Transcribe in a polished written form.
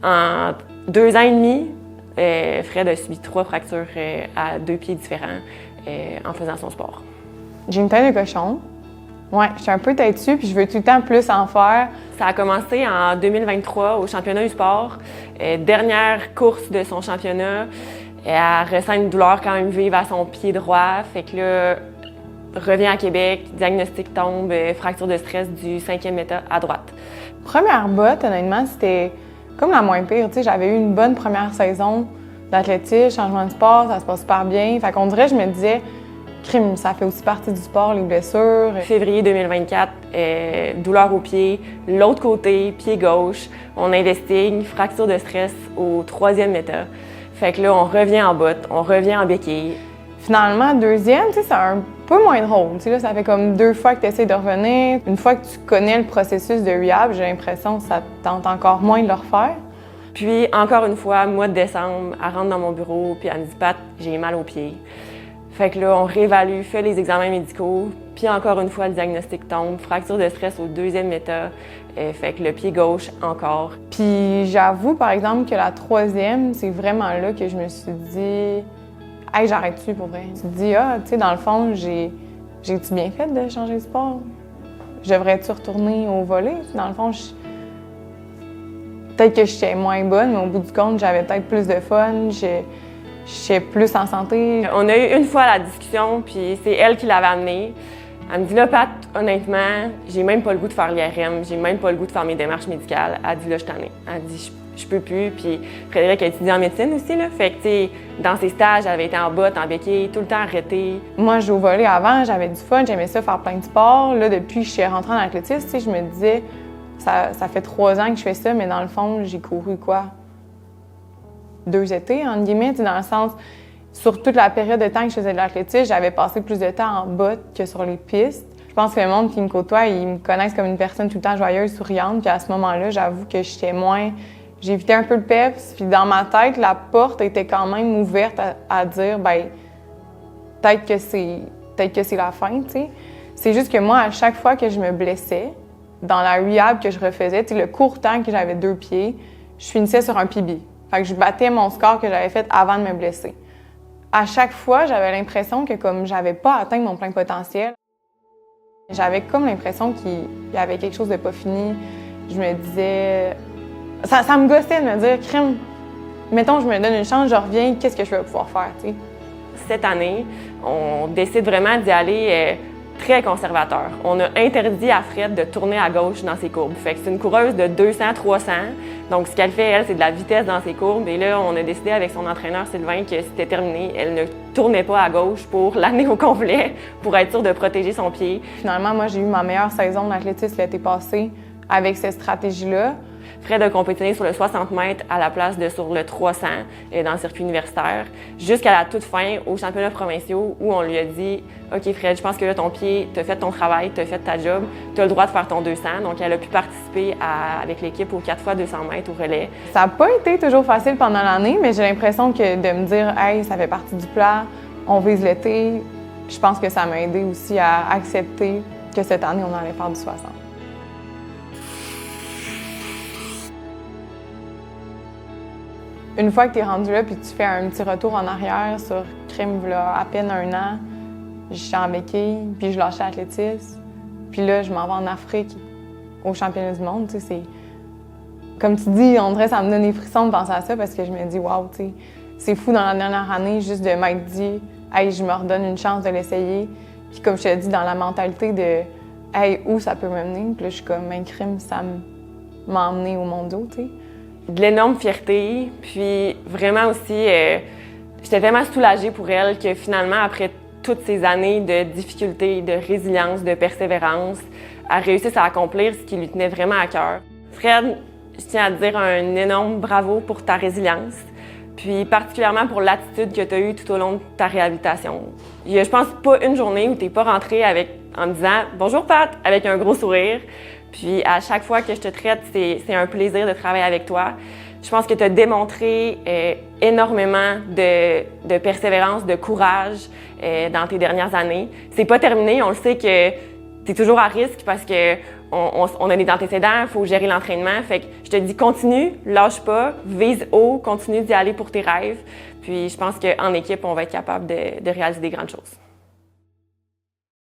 En 2 ans et demi, Fred a subi 3 fractures à 2 pieds différents en faisant son sport. J'ai une tête de cochon. Ouais, je suis un peu têtue, puis je veux tout le temps plus en faire. Ça a commencé en 2023 au championnat du sport. Dernière course de son championnat. Elle ressent une douleur quand même vive à son pied droit. Fait que là, revient à Québec, diagnostic tombe, fracture de stress du 5e méta à droite. Première botte, honnêtement, c'était comme la moins pire. Tu sais, j'avais eu une bonne première saison d'athlétisme, changement de sport, ça se passe super bien. Fait qu'on dirait, je me disais, crime, ça fait aussi partie du sport, les blessures. Février 2024, douleur au pied, l'autre côté, pied gauche. On investigue, fracture de stress au 3e méta. Fait que là, on revient en botte, on revient en béquille. Finalement, 2e, tu sais, c'est un peu moins drôle. Tu sais, là, ça fait comme 2 fois que tu essaies de revenir. Une fois que tu connais le processus de rehab, j'ai l'impression que ça te tente encore moins de le refaire. Puis, encore une fois, mois de décembre, elle rentre dans mon bureau, puis elle me dit « Pat, j'ai mal au pied ». Fait que là, on réévalue, fait les examens médicaux, puis encore une fois, le diagnostic tombe, fracture de stress au 2e méta, fait que le pied gauche encore. Puis j'avoue, par exemple, que la 3e, c'est vraiment là que je me suis dit « Hey, j'arrête-tu pour vrai? » Tu te dis « Ah, tu sais, dans le fond, j'ai-tu bien fait de changer de sport? Je devrais-tu retourner au volley? » Dans le fond, peut-être que j'étais moins bonne, mais au bout du compte, j'avais peut-être plus de fun. J'étais plus en santé. On a eu une fois la discussion, puis c'est elle qui l'avait amenée. Elle me dit là, Pat, honnêtement, j'ai même pas le goût de faire l'IRM, j'ai même pas le goût de faire mes démarches médicales. Elle dit là, je t'en ai. Elle dit je peux plus. Puis Frédéric a étudié en médecine aussi, là. Fait que, tu sais, dans ses stages, elle avait été en botte, en béquille, tout le temps arrêtée. Moi, je jouais au volley avant, j'avais du fun, j'aimais ça faire plein de sports. Là, depuis que je suis rentrée en athlétisme, tu sais, je me disais, ça fait 3 ans que je fais ça, mais dans le fond, j'ai couru quoi? 2 étés, entre guillemets, dans le sens, sur toute la période de temps que je faisais de l'athlétisme, j'avais passé plus de temps en botte que sur les pistes. Je pense que le monde qui me côtoie, ils me connaissent comme une personne tout le temps joyeuse, souriante, puis à ce moment-là, j'avoue que j'étais moins... J'évitais un peu le peps, puis dans ma tête, la porte était quand même ouverte à dire, ben peut-être que c'est la fin, tu sais. C'est juste que moi, à chaque fois que je me blessais, dans la rehab que je refaisais, tu sais, le court temps que j'avais 2 pieds, je finissais sur un PB. Fait que je battais mon score que j'avais fait avant de me blesser. À chaque fois, j'avais l'impression que comme j'avais pas atteint mon plein potentiel, j'avais comme l'impression qu'il y avait quelque chose de pas fini. Je me disais... Ça me gossait de me dire, crime, mettons, je me donne une chance, je reviens, qu'est-ce que je vais pouvoir faire, tu sais? Cette année, on décide vraiment d'y aller très conservateur. On a interdit à Fred de tourner à gauche dans ses courbes. Fait que c'est une coureuse de 200-300. Donc, ce qu'elle fait, elle, c'est de la vitesse dans ses courbes. Et là, on a décidé avec son entraîneur Sylvain que c'était terminé. Elle ne tournait pas à gauche pour l'année au complet, pour être sûre de protéger son pied. Finalement, moi, j'ai eu ma meilleure saison d'athlétisme l'été passé avec cette stratégie-là. Fred a compétitionné sur le 60 mètres à la place de sur le 300 dans le circuit universitaire, jusqu'à la toute fin aux championnats provinciaux où on lui a dit « OK Fred, je pense que là, ton pied, tu as fait ton travail, tu as fait ta job, tu as le droit de faire ton 200 ». Donc, elle a pu participer avec l'équipe aux 4 x 200 mètres au relais. Ça n'a pas été toujours facile pendant l'année, mais j'ai l'impression que de me dire « Hey, ça fait partie du plan, on vise l'été », je pense que ça m'a aidé aussi à accepter que cette année, on allait faire du 60. Une fois que tu es rendu là puis tu fais un petit retour en arrière sur crime, là, à peine 1 an, je suis en béquille, puis je lâchais l'athlétisme. Puis là, je m'en vais en Afrique, au championnat du monde. Tu sais, c'est... Comme tu dis, on dirait ça me donne des frissons de penser à ça parce que je me dis, waouh, tu sais, c'est fou dans la dernière année juste de m'être dit, hey, je me redonne une chance de l'essayer. Puis comme je te dis, dans la mentalité de, hey, où ça peut m'amener? Puis là, je suis comme, un crime, ça m'a emmené au mondiaux, tu sais. De l'énorme fierté, puis vraiment aussi, j'étais tellement soulagée pour elle que finalement, après toutes ces années de difficultés, de résilience, de persévérance, elle réussisse à accomplir ce qui lui tenait vraiment à cœur. Fred, je tiens à te dire un énorme bravo pour ta résilience, puis particulièrement pour l'attitude que tu as eue tout au long de ta réhabilitation. Il y a, je pense, pas une journée où tu n'es pas rentrée en me disant « Bonjour Pat » avec un gros sourire. Puis à chaque fois que je te traite, c'est un plaisir de travailler avec toi. Je pense que tu as démontré énormément de persévérance, de courage dans tes dernières années. C'est pas terminé, on le sait que t'es toujours à risque parce que on a des antécédents, il faut gérer l'entraînement. Fait que je te dis, continue, lâche pas, vise haut, continue d'y aller pour tes rêves. Puis je pense qu'en équipe, on va être capable de réaliser des grandes choses.